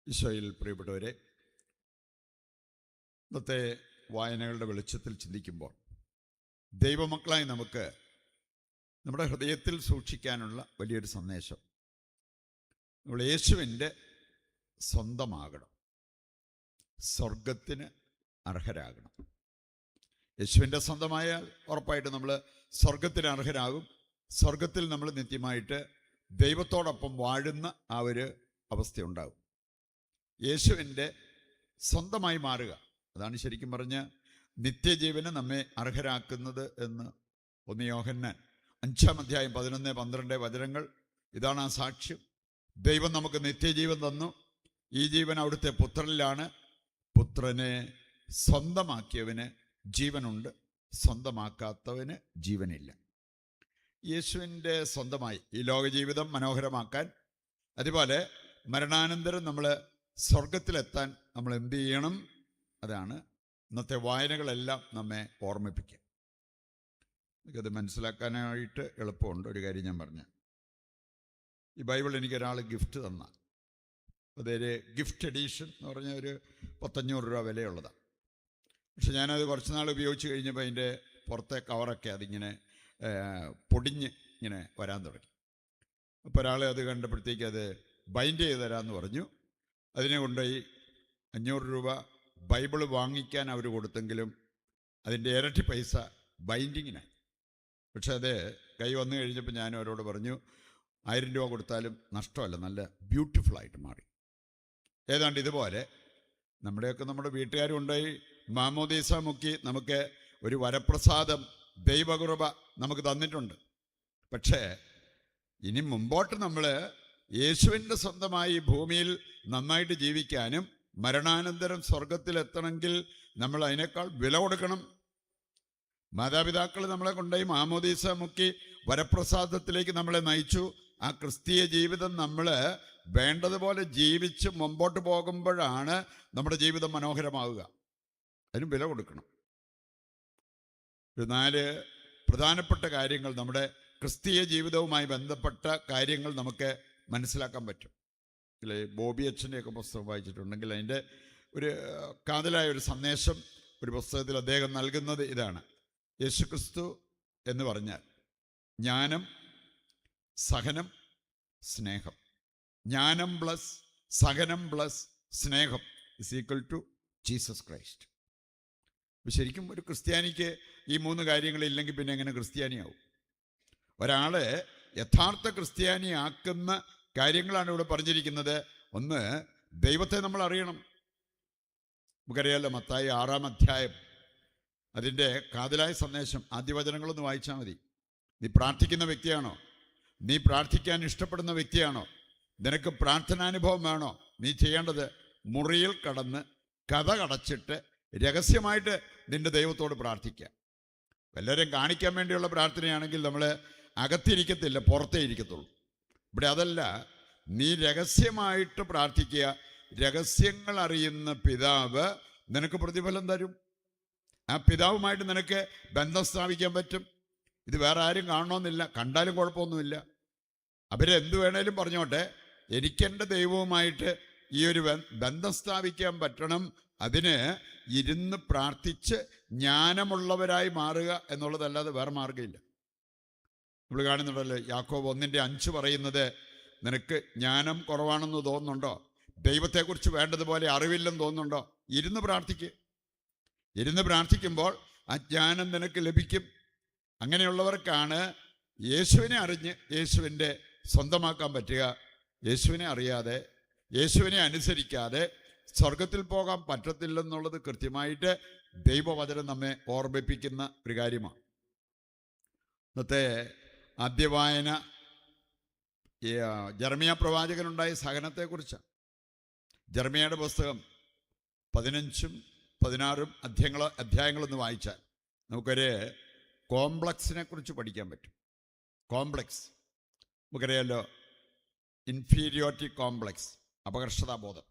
ഈശോയിൽ പ്രിയപ്പെട്ടവരെ, ഇന്നത്തെ വായനകളുടെ വെളിച്ചത്തിൽ ചിന്തിക്കുമ്പോൾ ദൈവമക്കളായി നമുക്ക് നമ്മുടെ ഹൃദയത്തിൽ സൂക്ഷിക്കാനുള്ള വലിയൊരു സന്ദേശം, നമ്മൾ യേശുവിൻ്റെ സ്വന്തമാകണം, സ്വർഗത്തിന് അർഹരാകണം. യേശുവിൻ്റെ സ്വന്തമായാൽ ഉറപ്പായിട്ട് നമ്മൾ സ്വർഗത്തിന് അർഹരാകും. സ്വർഗത്തിൽ നമ്മൾ നിത്യമായിട്ട് ദൈവത്തോടൊപ്പം വാഴുന്ന ആ ഒരു അവസ്ഥയുണ്ടാകും. യേശുവിൻ്റെ സ്വന്തമായി മാറുക, അതാണ് ശരിക്കും പറഞ്ഞ നിത്യജീവന് നമ്മെ അർഹരാക്കുന്നത് എന്ന് 1 യോഹന്നാൻ 5-ാം അധ്യായം 11-12 വചനങ്ങൾ. ഇതാണ് ആ സാക്ഷ്യം. ദൈവം നമുക്ക് നിത്യജീവൻ തന്നു. ഈ ജീവൻ അവിടുത്തെ പുത്രനിലാണ്. പുത്രനെ സ്വന്തമാക്കിയവന് ജീവനുണ്ട്, സ്വന്തമാക്കാത്തവന് ജീവനില്ല. യേശുവിൻ്റെ സ്വന്തമായി ഈ ലോകജീവിതം മനോഹരമാക്കാൻ, അതുപോലെ മരണാനന്തരം നമ്മൾ സ്വർഗത്തിലെത്താൻ നമ്മൾ എന്ത് ചെയ്യണം? അതാണ് ഇന്നത്തെ വായനകളെല്ലാം നമ്മെ ഓർമ്മിപ്പിക്കുക. എനിക്കത് മനസ്സിലാക്കാനായിട്ട് എളുപ്പമുണ്ട്. ഒരു കാര്യം ഞാൻ പറഞ്ഞു, ഈ ബൈബിൾ എനിക്കൊരാൾ ഗിഫ്റ്റ് തന്ന, അതൊരു ഗിഫ്റ്റ് എഡീഷൻ എന്ന് പറഞ്ഞ ഒരു 500 രൂപ വിലയുള്ളതാണ്. പക്ഷെ ഞാനത് കുറച്ച് നാൾ ഉപയോഗിച്ച് കഴിഞ്ഞപ്പോൾ അതിൻ്റെ പുറത്തെ കവറൊക്കെ അതിങ്ങനെ പൊടിഞ്ഞ് ഇങ്ങനെ വരാൻ തുടങ്ങി. അപ്പോൾ ഒരാളെ അത് കണ്ടപ്പോഴത്തേക്ക് അത് ബൈൻഡ് ചെയ്ത് തരാമെന്ന് പറഞ്ഞു. അതിനെ കൊണ്ടുപോയി 500 രൂപ ബൈബിൾ വാങ്ങിക്കാൻ അവർ കൊടുത്തെങ്കിലും അതിൻ്റെ ഇരട്ടി പൈസ ബൈൻഡിങ്ങിനായി. പക്ഷെ അത് കൈ വന്നു കഴിഞ്ഞപ്പോൾ ഞാൻ അവരോട് പറഞ്ഞു, 1000 രൂപ കൊടുത്താലും നഷ്ടമല്ല, നല്ല ബ്യൂട്ടിഫുള്ളായിട്ട് മാറി. ഏതാണ്ട് ഇതുപോലെ നമ്മുടെ വീട്ടുകാർ കൊണ്ടുപോയി മാമോദീസ മുക്കി നമുക്ക് ഒരു വരപ്രസാദം, ദൈവകൃപ നമുക്ക് തന്നിട്ടുണ്ട്. പക്ഷേ ഇനി മുമ്പോട്ട് നമ്മൾ യേശുവിൻ്റെ സ്വന്തമായി ഭൂമിയിൽ നന്നായിട്ട് ജീവിക്കാനും മരണാനന്തരം സ്വർഗത്തിലെത്തണമെങ്കിൽ നമ്മൾ അതിനേക്കാൾ വില കൊടുക്കണം. മാതാപിതാക്കൾ നമ്മളെ കൊണ്ടുപോയി മാമോദീസ മുക്കി വരപ്രസാദത്തിലേക്ക് നമ്മളെ നയിച്ചു. ആ ക്രിസ്തീയ ജീവിതം നമ്മൾ വേണ്ടതുപോലെ ജീവിച്ച് മുമ്പോട്ട് പോകുമ്പോഴാണ് നമ്മുടെ ജീവിതം മനോഹരമാവുക. അതിനും വില കൊടുക്കണം. ഒരു 4 പ്രധാനപ്പെട്ട കാര്യങ്ങൾ, നമ്മുടെ ക്രിസ്തീയ ജീവിതവുമായി ബന്ധപ്പെട്ട കാര്യങ്ങൾ നമുക്ക് മനസ്സിലാക്കാൻ പറ്റും. അല്ലെ, ബോബി അച്ഛൻ്റെയൊക്കെ പുസ്തകം വായിച്ചിട്ടുണ്ടെങ്കിൽ അതിൻ്റെ ഒരു കാതലായ ഒരു സന്ദേശം ഒരു പുസ്തകത്തിൽ അദ്ദേഹം നൽകുന്നത് ഇതാണ്: യേശുക്രിസ്തു എന്ന് പറഞ്ഞാൽ ജ്ഞാനം, സഹനം, സ്നേഹം. ജ്ഞാനം പ്ലസ് സഹനം പ്ലസ് സ്നേഹം is equal to Jesus Christ. ശരിക്കും ഒരു ക്രിസ്ത്യാനിക്ക് ഈ 3 കാര്യങ്ങളില്ലെങ്കിൽ പിന്നെ എങ്ങനെ ക്രിസ്ത്യാനിയാവും? ഒരാളെ യഥാർത്ഥ ക്രിസ്ത്യാനിയാക്കുന്ന കാര്യങ്ങളാണ് ഇവിടെ പറഞ്ഞിരിക്കുന്നത്. ഒന്ന്, ദൈവത്തെ നമ്മൾ അറിയണം. നമുക്കറിയാമല്ലോ, മത്തായി 6-ാം അധ്യായം അതിൻ്റെ കാതലായ സന്ദേശം, ആദ്യവചനങ്ങളൊന്ന് വായിച്ചാൽ മതി. നീ പ്രാർത്ഥിക്കുന്ന വ്യക്തിയാണോ? നീ പ്രാർത്ഥിക്കാൻ ഇഷ്ടപ്പെടുന്ന വ്യക്തിയാണോ? നിനക്ക് പ്രാർത്ഥനാനുഭവം വേണോ? നീ ചെയ്യേണ്ടത് മുറിയിൽ കടന്ന് കഥ കടച്ചിട്ട് രഹസ്യമായിട്ട് നിന്റെ ദൈവത്തോട് പ്രാർത്ഥിക്കുക. എല്ലാവരും കാണിക്കാൻ വേണ്ടിയുള്ള പ്രാർത്ഥനയാണെങ്കിൽ നമ്മൾ അകത്തിരിക്കത്തില്ല, പുറത്തേ ഇരിക്കത്തുള്ളൂ. ഇവിടെ അതല്ല. നീ രഹസ്യമായിട്ട് പ്രാർത്ഥിക്കുക. രഹസ്യങ്ങൾ അറിയുന്ന പിതാവ് നിനക്ക് പ്രതിഫലം തരും. ആ പിതാവുമായിട്ട് നിനക്ക് ബന്ധം സ്ഥാപിക്കാൻ പറ്റും. ഇത് വേറെ ആരും കാണണമെന്നില്ല, കണ്ടാലും കുഴപ്പമൊന്നുമില്ല. അവരെന്ത് വേണേലും പറഞ്ഞോട്ടെ, എനിക്കെൻ്റെ ദൈവവുമായിട്ട് ഈ ഒരു ബന്ധം സ്ഥാപിക്കാൻ പറ്റണം. അതിന് ഇരുന്ന് പ്രാർത്ഥിച്ച് ജ്ഞാനമുള്ളവരായി മാറുക എന്നുള്ളതല്ലാതെ വേറെ മാർഗ്ഗമില്ല. നമ്മൾ കാണുന്നുണ്ടല്ലോ, യാക്കോബ് 1:5 പറയുന്നത്, നിനക്ക് ജ്ഞാനം കുറവാണെന്ന് തോന്നുന്നുണ്ടോ? ദൈവത്തെക്കുറിച്ച് വേണ്ടതുപോലെ അറിവില്ലെന്ന് തോന്നുന്നുണ്ടോ? ഇരുന്ന് പ്രാർത്ഥിക്കുക. ഇരുന്ന് പ്രാർത്ഥിക്കുമ്പോൾ ആ ജ്ഞാനം നിനക്ക് ലഭിക്കും. അങ്ങനെയുള്ളവർക്കാണ് യേശുവിനെ അറിഞ്ഞ് യേശുവിൻ്റെ സ്വന്തമാക്കാൻ പറ്റുക. യേശുവിനെ അറിയാതെ, യേശുവിനെ അനുസരിക്കാതെ സ്വർഗത്തിൽ പോകാൻ പറ്റത്തില്ലെന്നുള്ളത് കൃത്യമായിട്ട് ദൈവവചനം നമ്മെ ഓർമ്മിപ്പിക്കുന്ന ഒരു കാര്യമാണ്. ഇന്നത്തെ ആദ്യ വായന ജെറമ്യാ പ്രവാചകനുണ്ടായ സഹനത്തെക്കുറിച്ചാണ്. ജെറമ്യയുടെ പുസ്തകം 15-16 അധ്യായങ്ങളൊന്ന് വായിച്ചാൽ നമുക്കൊരു കോംപ്ലക്സിനെ കുറിച്ച് പഠിക്കാൻ പറ്റും. കോംപ്ലക്സ് നമുക്കറിയാമല്ലോ, ഇൻഫീരിയോറിറ്റി കോംപ്ലക്സ്, അപകർഷതാബോധം.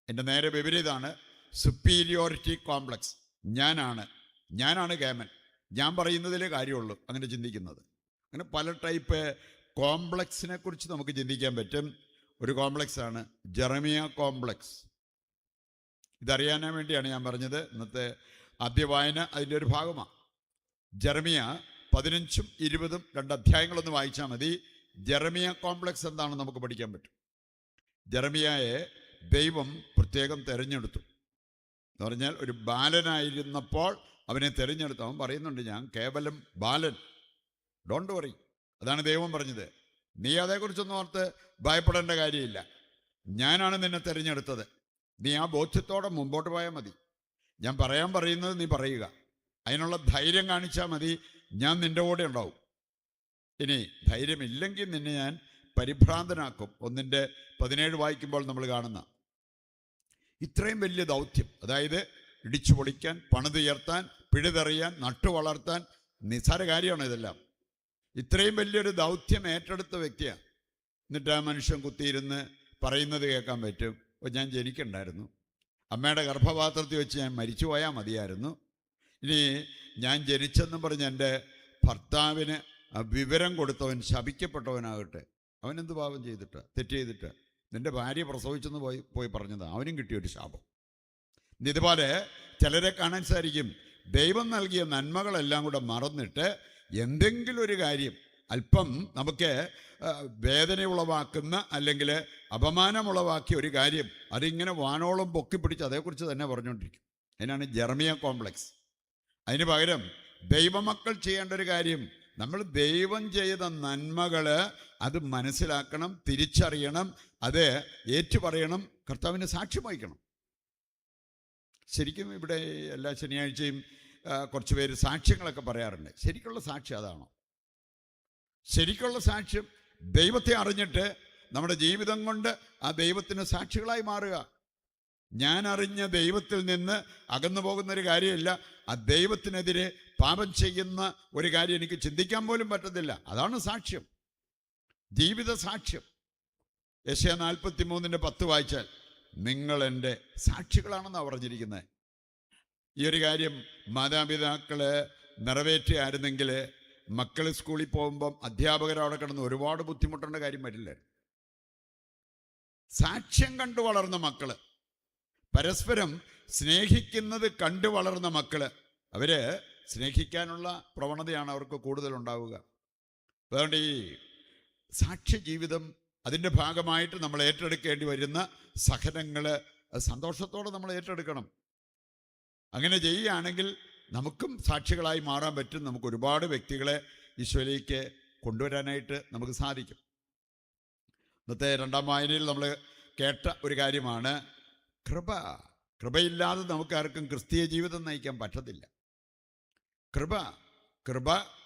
എൻ്റെ നേരെ വിപരീതമാണ് സുപ്പീരിയോറിറ്റി കോംപ്ലക്സ്. ഞാനാണ് കേമൻ, ഞാൻ പറയുന്നതിലേ കാര്യമുള്ളൂ, അങ്ങനെ ചിന്തിക്കുന്നത്. അങ്ങനെ പല ടൈപ്പ് കോംപ്ലക്സിനെ കുറിച്ച് നമുക്ക് ചിന്തിക്കാൻ പറ്റും. ഒരു കോംപ്ലക്സ് ആണ് ജെറമിയ കോംപ്ലക്സ്. ഇതറിയാൻ വേണ്ടിയാണ് ഞാൻ പറഞ്ഞത്. ഇന്നത്തെ ആദ്യ വായന അതിൻ്റെ ഒരു ഭാഗമാണ്. ജെറമിയ 15ഉം 20ഉം 2 അധ്യായങ്ങളൊന്ന് വായിച്ചാൽ മതി. ജെറമിയ കോംപ്ലക്സ് എന്താണെന്ന് നമുക്ക് പഠിക്കാൻ പറ്റും. ജെറമിയായെ ദൈവം പ്രത്യേകം തിരഞ്ഞെടുത്തു എന്ന് പറഞ്ഞാൽ, ഒരു ബാലനായിരുന്നപ്പോൾ അവനെ തിരഞ്ഞെടുത്തു. അവൻ പറയുന്നുണ്ട്, ഞാൻ കേവലം ബാലൻ, ഡോണ്ട് വറി. അതാണ് ദൈവം പറഞ്ഞത്. നീ അതേക്കുറിച്ചൊന്നും ഓർത്ത് ഭയപ്പെടേണ്ട കാര്യമില്ല. ഞാനാണ് നിന്നെ തിരഞ്ഞെടുത്തത്. നീ ആ ബോധ്യത്തോടെ മുമ്പോട്ട് പോയാൽ മതി. ഞാൻ പറയുന്നത് നീ പറയുക. അതിനുള്ള ധൈര്യം കാണിച്ചാൽ മതി. ഞാൻ നിൻ്റെ കൂടെ ഉണ്ടാവും. ഇനി ധൈര്യമില്ലെങ്കിൽ നിന്നെ ഞാൻ പരിഭ്രാന്തനാക്കും. 1:17 വായിക്കുമ്പോൾ നമ്മൾ കാണുന്ന ഇത്രയും വലിയ ദൗത്യം, അതായത് ഇടിച്ചു പൊളിക്കാൻ, പണിതുയർത്താൻ, പിഴുതെറിയാൻ, നട്ടു വളർത്താൻ, നിസ്സാര കാര്യമാണ് ഇതെല്ലാം. ഇത്രയും വലിയൊരു ദൗത്യം ഏറ്റെടുത്ത വ്യക്തിയാണ്. എന്നിട്ട് ആ മനുഷ്യൻ കുത്തിയിരുന്ന് പറയുന്നത് കേൾക്കാൻ പറ്റും, ഞാൻ ജനിക്കണ്ടായിരുന്നു, അമ്മയുടെ ഗർഭപാത്രത്തിൽ വെച്ച് ഞാൻ മരിച്ചു പോയാൽ മതിയായിരുന്നു. ഇനി ഞാൻ ജനിച്ചെന്നും പറഞ്ഞ് എൻ്റെ ഭർത്താവിന് വിവരം കൊടുത്തവൻ ശപിക്കപ്പെട്ടവനാകട്ടെ. അവനെന്ത് പാപം ചെയ്തിട്ട്, തെറ്റ് ചെയ്തിട്ട്? നിൻ്റെ ഭാര്യ പ്രസവിച്ചെന്ന് പോയി പറഞ്ഞത്, അവനും കിട്ടിയൊരു ശാപം. ഇതുപോലെ ചിലരെ കാണാൻ സാധിക്കും, ദൈവം നൽകിയ നന്മകളെല്ലാം കൂടെ മറന്നിട്ട് എന്തെങ്കിലും ഒരു കാര്യം അല്പം നമുക്ക് വേദന ഉളവാക്കുന്ന അല്ലെങ്കിൽ അപമാനമുളവാക്കിയ ഒരു കാര്യം അതിങ്ങനെ വാനോളം പൊക്കിപ്പിടിച്ച് അതേക്കുറിച്ച് തന്നെ പറഞ്ഞുകൊണ്ടിരിക്കും. അതിനാണ് ജെറമിയ കോംപ്ലക്സ്. അതിന് പകരം ദൈവമക്കൾ ചെയ്യേണ്ട ഒരു കാര്യം, നമ്മൾ ദൈവം ചെയ്ത നന്മകൾ അത് മനസ്സിലാക്കണം, തിരിച്ചറിയണം, അത് ഏറ്റുപറയണം, കർത്താവിന് സാക്ഷ്യം വഹിക്കണം. ശരിക്കും ഇവിടെ എല്ലാ ശനിയാഴ്ചയും കുറച്ച് പേര് സാക്ഷ്യങ്ങളൊക്കെ പറയാറുണ്ട്. ശരിക്കുള്ള സാക്ഷ്യം അതാണോ? ശരിക്കുള്ള സാക്ഷ്യം ദൈവത്തെ അറിഞ്ഞിട്ട് നമ്മുടെ ജീവിതം കൊണ്ട് ആ ദൈവത്തിന് സാക്ഷികളായി മാറുക. ഞാൻ അറിഞ്ഞ ദൈവത്തിൽ നിന്ന് അകന്നു പോകുന്നൊരു കാര്യമില്ല. ആ ദൈവത്തിനെതിരെ പാപം ചെയ്യുന്ന ഒരു കാര്യം എനിക്ക് ചിന്തിക്കാൻ പോലും പറ്റത്തില്ല. അതാണ് സാക്ഷ്യം, ജീവിത സാക്ഷ്യം. യെശയ്യാ 43:10 വായിച്ചാൽ, നിങ്ങൾ എൻ്റെ സാക്ഷികളാണെന്നാണ് പറഞ്ഞിരിക്കുന്നത്. ഈ ഒരു കാര്യം മാതാപിതാക്കള് നിറവേറ്റുകയായിരുന്നെങ്കിൽ മക്കൾ സ്കൂളിൽ പോകുമ്പം അധ്യാപകരവിടെ കിടന്ന് ഒരുപാട് ബുദ്ധിമുട്ടേണ്ട കാര്യം വരില്ല. സാക്ഷ്യം കണ്ടു വളർന്ന മക്കള്, പരസ്പരം സ്നേഹിക്കുന്നത് കണ്ടു വളർന്ന മക്കള്, അവര് സ്നേഹിക്കാനുള്ള പ്രവണതയാണ് അവർക്ക് കൂടുതലുണ്ടാവുക. അതുകൊണ്ട് ഈ സാക്ഷ്യ ജീവിതം, അതിൻ്റെ ഭാഗമായിട്ട് നമ്മൾ ഏറ്റെടുക്കേണ്ടി വരുന്ന സഹനങ്ങൾ സന്തോഷത്തോടെ നമ്മൾ ഏറ്റെടുക്കണം. അങ്ങനെ ചെയ്യുകയാണെങ്കിൽ നമുക്കും സാക്ഷികളായി മാറാൻ പറ്റും. നമുക്ക് ഒരുപാട് വ്യക്തികളെ ഈശോയിലേക്ക് കൊണ്ടുവരാനായിട്ട് നമുക്ക് സാധിക്കും. ഇന്നത്തെ 2ാം വായനയിൽ നമ്മൾ കേട്ട ഒരു കാര്യമാണ് കൃപ. കൃപയില്ലാതെ നമുക്കാർക്കും ക്രിസ്തീയ ജീവിതം നയിക്കാൻ പറ്റത്തില്ല.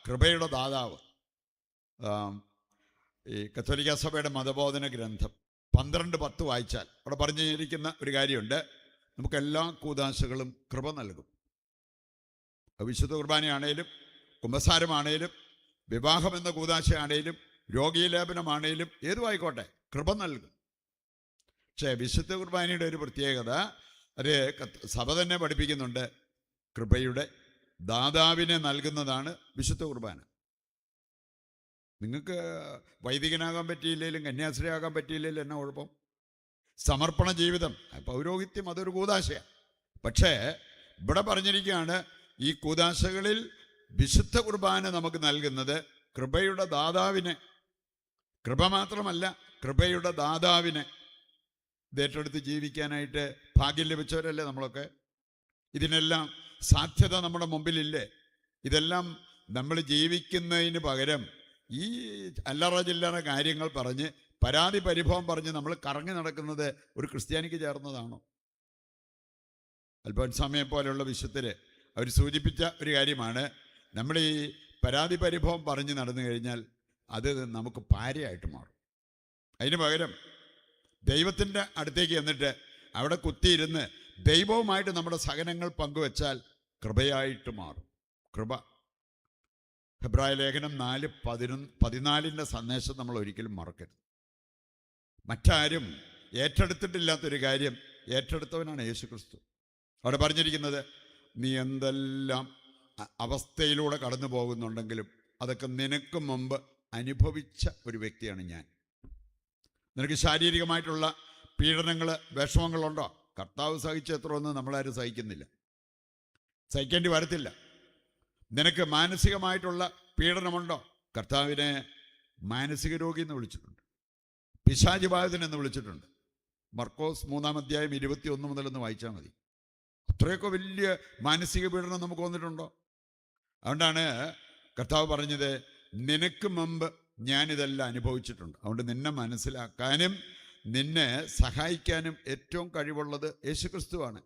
കൃപയുടെ ദാതാവ്. ഈ കത്തോലിക്ക സഭയുടെ മതബോധന ഗ്രന്ഥം 12:10 വായിച്ചാൽ അവിടെ പറഞ്ഞിരിക്കുന്ന ഒരു കാര്യമുണ്ട്, നമുക്കെല്ലാ കൂദാശകളും കൃപ നൽകും. വിശുദ്ധ കുർബാനയാണേലും, കുമ്പസാരമാണേലും, വിവാഹം എന്ന കൂദാശയാണേലും, രോഗീലേപനമാണേലും ഏതുമായിക്കോട്ടെ, കൃപ നൽകും. പക്ഷേ വിശുദ്ധ കുർബാനയുടെ ഒരു പ്രത്യേകത, അത് സഭ തന്നെ പഠിപ്പിക്കുന്നുണ്ട്, കൃപയുടെ ദാതാവിനെ നൽകുന്നതാണ് വിശുദ്ധ കുർബാന. നിങ്ങൾക്ക് വൈദികനാകാൻ പറ്റിയില്ലെങ്കിലും കന്യാസ്ത്രീയാകാൻ പറ്റിയില്ലെങ്കിലും എന്നാ കുഴപ്പം? സമർപ്പണ ജീവിതം, പൗരോഹിത്യം അതൊരു കൂദാശയാണ്. പക്ഷേ ഇവിടെ പറഞ്ഞിരിക്കുകയാണ്, ഈ കൂദാശകളിൽ വിശുദ്ധ കുർബാന നമുക്ക് നൽകുന്നത് കൃപയുടെ ദാതാവിനെ. കൃപ മാത്രമല്ല, കൃപയുടെ ദാതാവിനെ ഇതേറ്റെടുത്ത് ജീവിക്കാനായിട്ട് ഭാഗ്യം ലഭിച്ചവരല്ലേ നമ്മളൊക്കെ. ഇതിനെല്ലാം സാധ്യത നമ്മുടെ മുമ്പിലില്ലേ? ഇതെല്ലാം നമ്മൾ ജീവിക്കുന്നതിന് പകരം ഈ അല്ലറ ചില്ലറ കാര്യങ്ങൾ പറഞ്ഞ്, പരാതി പരിഭവം പറഞ്ഞ് നമ്മൾ കറങ്ങി നടക്കുന്നത് ഒരു ക്രിസ്ത്യാനിക്ക് ചേർന്നതാണോ? അൽഫോൻസാമയെ പോലെയുള്ള വിശുദ്ധര് അവർ സൂചിപ്പിച്ച ഒരു കാര്യമാണ്, നമ്മൾ ഈ പരാതി പരിഭവം പറഞ്ഞ് നടന്നു കഴിഞ്ഞാൽ അത് നമുക്ക് പാരയായിട്ട് മാറും. അതിന് പകരം ദൈവത്തിൻ്റെ അടുത്തേക്ക് ചെന്നിട്ട് അവിടെ കുത്തിയിരുന്ന് ദൈവവുമായിട്ട് നമ്മുടെ സഹനങ്ങൾ പങ്കുവെച്ചാൽ കൃപയായിട്ട് മാറും. കൃപ. ഹെബ്രായ ലേഖനം 4:14 സന്ദേശം നമ്മൾ ഒരിക്കലും മറക്കരുത്. മറ്റാരും ഏറ്റെടുത്തിട്ടില്ലാത്തൊരു കാര്യം ഏറ്റെടുത്തവനാണ് യേശു ക്രിസ്തു. അവിടെ പറഞ്ഞിരിക്കുന്നത്, നീ എന്തെല്ലാം അവസ്ഥയിലൂടെ കടന്നു പോകുന്നുണ്ടെങ്കിലും അതൊക്കെ നിനക്ക് മുമ്പ് അനുഭവിച്ച ഒരു വ്യക്തിയാണ് ഞാൻ. നിനക്ക് ശാരീരികമായിട്ടുള്ള പീഡനങ്ങൾ, വിഷമങ്ങളുണ്ടോ? കർത്താവ് സഹിച്ച എത്രയൊന്നും നമ്മളാരും സഹിക്കുന്നില്ല, സഹിക്കേണ്ടി വരത്തില്ല. നിനക്ക് മാനസികമായിട്ടുള്ള പീഡനമുണ്ടോ? കർത്താവിനെ മാനസിക രോഗി എന്ന് വിളിച്ചിട്ടുണ്ട്, പിശാചി ബാധിതൻ എന്ന് വിളിച്ചിട്ടുണ്ട്. മർക്കോസ് 3-ാം അധ്യായം 21 മുതൽ ഒന്ന് വായിച്ചാൽ മതി. അത്രയൊക്കെ വലിയ മാനസിക പീഡനം നമുക്ക് വന്നിട്ടുണ്ടോ? അതുകൊണ്ടാണ് കർത്താവ് പറഞ്ഞത്, നിനക്ക് മുമ്പ് ഞാനിതെല്ലാം അനുഭവിച്ചിട്ടുണ്ട്. അതുകൊണ്ട് നിന്നെ മനസ്സിലാക്കാനും നിന്നെ സഹായിക്കാനും ഏറ്റവും കഴിവുള്ളത് യേശുക്രിസ്തുവാണ്.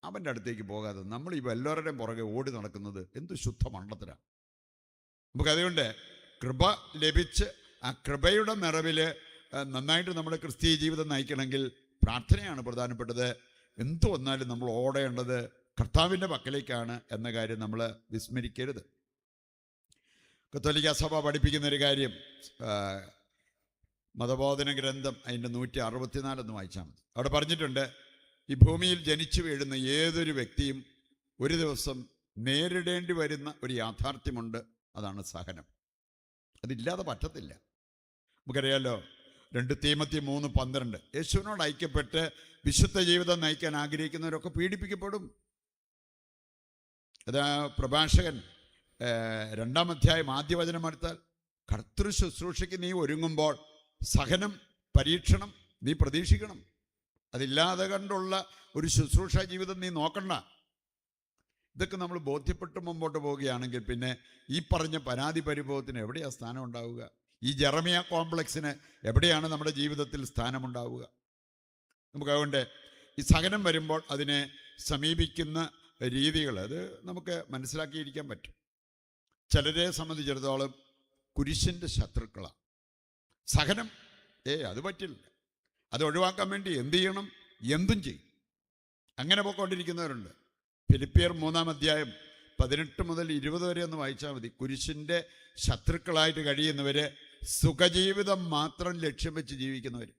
അവൻ്റെ അടുത്തേക്ക് പോകാതെ നമ്മൾ ഈ വല്ലവരുടെയും പുറകെ ഓടി നടക്കുന്നത് എന്ത് ശുദ്ധ മണ്ടത്തരാണ്. നമുക്കതുകൊണ്ട് കൃപ ലഭിച്ച് ആ കൃപയുടെ നിറവിൽ നന്നായിട്ട് നമ്മുടെ ക്രിസ്തീയ ജീവിതം നയിക്കണമെങ്കിൽ പ്രാർത്ഥനയാണ് പ്രധാനപ്പെട്ടത്. എന്തു വന്നാലും നമ്മൾ ഓടേണ്ടത് കർത്താവിൻ്റെ പക്കലേക്കാണ് എന്ന കാര്യം നമ്മൾ വിസ്മരിക്കരുത്. കത്തോലിക്ക സഭ പഠിപ്പിക്കുന്നൊരു കാര്യം, മതബോധന ഗ്രന്ഥം അതിൻ്റെ 164 ഒന്ന് വായിച്ചാൽ മതി. അവിടെ പറഞ്ഞിട്ടുണ്ട്, ഈ ഭൂമിയിൽ ജനിച്ചു വീഴുന്ന ഏതൊരു വ്യക്തിയും ഒരു ദിവസം നേരിടേണ്ടി വരുന്ന ഒരു യാഥാർത്ഥ്യമുണ്ട്, അതാണ് സഹനം. അതില്ലാതെ പറ്റത്തില്ല. നമുക്കറിയാലോ, 2 തീമോത്തി 3:12, യേശുവിനോട് ഐക്യപ്പെട്ട് വിശുദ്ധ ജീവിതം നയിക്കാൻ ആഗ്രഹിക്കുന്നവരൊക്കെ പീഡിപ്പിക്കപ്പെടും. അതാ പ്രഭാഷകൻ 2-ാം അധ്യായം ആദ്യ വചനം എടുത്താൽ, കർത്തൃ ശുശ്രൂഷയ്ക്ക് നീ ഒരുങ്ങുമ്പോൾ സഹനം, പരീക്ഷണം നീ പ്രതീക്ഷിക്കണം. അതില്ലാതെ കണ്ടുള്ള ഒരു ശുശ്രൂഷ ജീവിതം നീ നോക്കണ്ട. ഇതൊക്കെ നമ്മൾ ബോധ്യപ്പെട്ട് മുമ്പോട്ട് പോവുകയാണെങ്കിൽ പിന്നെ ഈ പറഞ്ഞ പരാതി പരിഭവത്തിന് എവിടെയാണ് സ്ഥാനം ഉണ്ടാവുക? ഈ ജെറമിയ കോംപ്ലക്സിന് എവിടെയാണ് നമ്മുടെ ജീവിതത്തിൽ സ്ഥാനമുണ്ടാവുക? നമുക്കതുകൊണ്ട് ഈ സഹനം വരുമ്പോൾ അതിനെ സമീപിക്കുന്ന രീതികൾ അത് നമുക്ക് മനസ്സിലാക്കിയിരിക്കാൻ പറ്റും. ചിലരെ സംബന്ധിച്ചിടത്തോളം കുരിശിൻ്റെ ശത്രുക്കളാണ് സഹനം. അത് പറ്റില്ല. അത് ഒഴിവാക്കാൻ വേണ്ടി എന്ത് ചെയ്യണം? എന്തും ചെയ്യും. അങ്ങനെ പോയിക്കൊണ്ടിരിക്കുന്നവരുണ്ട്. ഫിലിപ്പിയർ 3-ാം അധ്യായം 18 മുതൽ 20 വരെ ഒന്ന് വായിച്ചാൽ മതി. കുരിശിൻ്റെ ശത്രുക്കളായിട്ട് കഴിയുന്നവർ, സുഖജീവിതം മാത്രം ലക്ഷ്യം വെച്ച് ജീവിക്കുന്നവർ.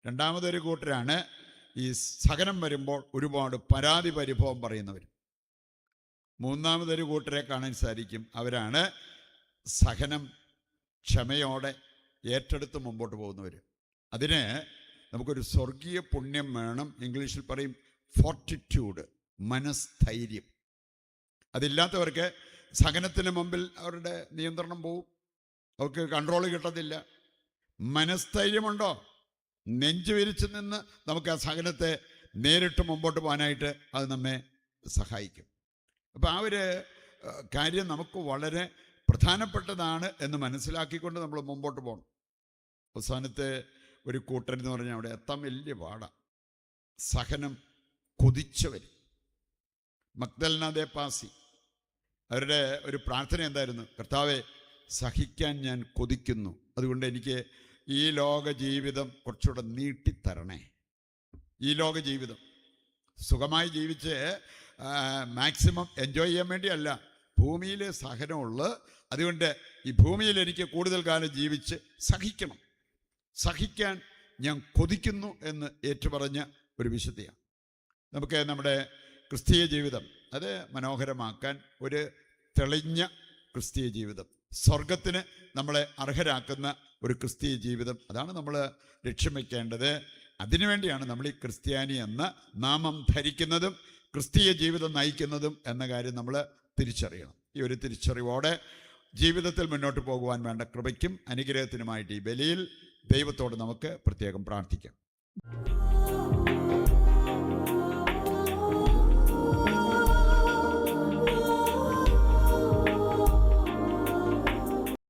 രണ്ടാമതൊരു കൂട്ടരാണ് ഈ സഹനം വരുമ്പോൾ ഒരുപാട് പരാതി പരിഭവം പറയുന്നവർ. മൂന്നാമതൊരു കൂട്ടരെ കാണാൻ സാധിക്കും, അവരാണ് സഹനം ക്ഷമയോടെ ഏറ്റെടുത്ത് മുമ്പോട്ട് പോകുന്നവർ. അതിന് നമുക്കൊരു സ്വർഗീയ പുണ്യം വേണം. ഇംഗ്ലീഷിൽ പറയും ഫോർട്ടിറ്റ്യൂഡ്, മനസ്ഥൈര്യം. അതില്ലാത്തവർക്ക് സഹനത്തിന് മുമ്പിൽ അവരുടെ നിയന്ത്രണം പോവും, അവർക്ക് കൺട്രോൾ കിട്ടത്തില്ല. മനസ്ഥൈര്യമുണ്ടോ? നെഞ്ചു വിരിച്ച് നിന്ന് നമുക്ക് ആ സഹനത്തെ നേരിട്ട് മുമ്പോട്ട് പോകാനായിട്ട് അത് നമ്മെ സഹായിക്കും. അപ്പോൾ ആ ഒരു കാര്യം നമുക്ക് വളരെ പ്രധാനപ്പെട്ടതാണ് എന്ന് മനസ്സിലാക്കിക്കൊണ്ട് നമ്മൾ മുമ്പോട്ട് പോകണം. അവസാനത്തെ ഒരു കൂട്ടൻ എന്ന് പറഞ്ഞാൽ അവിടെ എത്താൻ വലിയ പാടാണ്. സഹനം കൊതിച്ചവർ, മഗ്ദലന ദേ പാസി, അവരുടെ ഒരു പ്രാർത്ഥന എന്തായിരുന്നു? കർത്താവെ, സഹിക്കാൻ ഞാൻ കൊതിക്കുന്നു, അതുകൊണ്ട് എനിക്ക് ഈ ലോക ജീവിതം കുറച്ചുകൂടെ നീട്ടിത്തരണേ. ഈ ലോക ജീവിതം സുഖമായി ജീവിച്ച് മാക്സിമം എൻജോയ് ചെയ്യാൻ വേണ്ടിയല്ല, ഭൂമിയിലെ സഹനമുള്ളു. അതുകൊണ്ട് ഈ ഭൂമിയിൽ എനിക്ക് കൂടുതൽ കാലം ജീവിച്ച് സഹിക്കണം, സഹിക്കാൻ ഞാൻ കൊതിക്കുന്നു എന്ന് ഏറ്റുപറഞ്ഞ ഒരു വിശുദ്ധിയാണ്. നമുക്ക് നമ്മുടെ ക്രിസ്തീയ ജീവിതം അത് മനോഹരമാക്കാൻ ഒരു തെളിഞ്ഞ ക്രിസ്തീയ ജീവിതം, സ്വർഗത്തിന് നമ്മളെ അർഹരാക്കുന്ന ഒരു ക്രിസ്തീയ ജീവിതം, അതാണ് നമ്മൾ ലക്ഷ്യം വയ്ക്കേണ്ടത്. അതിനുവേണ്ടിയാണ് നമ്മൾ ഈ ക്രിസ്ത്യാനി എന്ന നാമം ധരിക്കുന്നതും ക്രിസ്തീയ ജീവിതം നയിക്കുന്നതും എന്ന കാര്യം നമ്മൾ തിരിച്ചറിയണം. ഈ ഒരു തിരിച്ചറിവോടെ ജീവിതത്തിൽ മുന്നോട്ട് പോകുവാൻ വേണ്ട കൃപയ്ക്കും അനുഗ്രഹത്തിനുമായിട്ട് ഈ ബലിയിൽ ദൈവത്തോട് നമുക്ക് പ്രത്യേകം പ്രാർത്ഥിക്കാം.